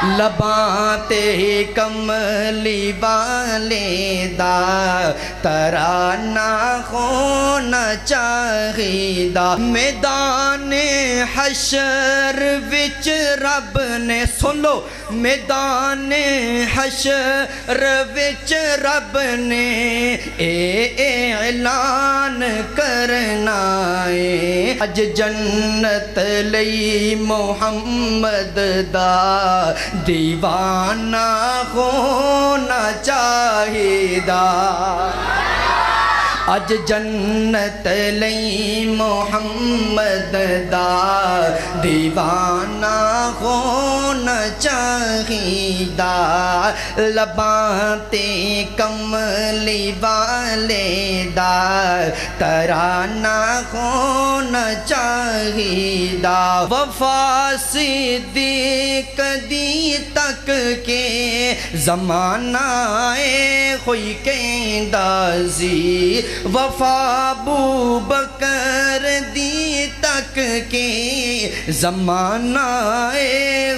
لباں تے کملی والے دا ترانہ ہونا چاہیدا میدان حشر وچ رب نے سن لو میدان حشر وچ رب نے اعلان کرنا ہے اج جنت لئی محمد دا دیوانہ ہونا چاہیدا اج جنت لئی محمد دا دیوانہ ہونا چاہیدا لباں تے کملی والے دا ترانہ ہونا چاہیدا وفا صدیق دی تک کے زمانہ کوئی کہندا سی وفا ابو بکر دی تک کے زمانہ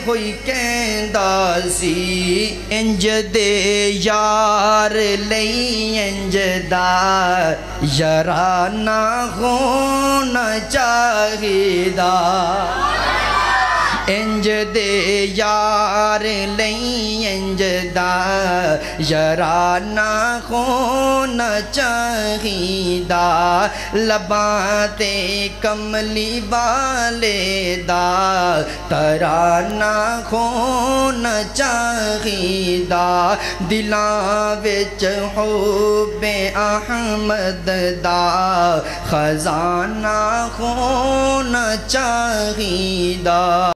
ہوئی کہندا سی انج دے یار لئی انج دا یارانہ ہونا چاہیدا انج دے یار لئی انج دا یارانہ ہونا چاہیدا لباں تے کملی والے دا ترانہ ہونا چاہیدا دلاں وچ حب احمد دا خزانہ ہونا چاہیدا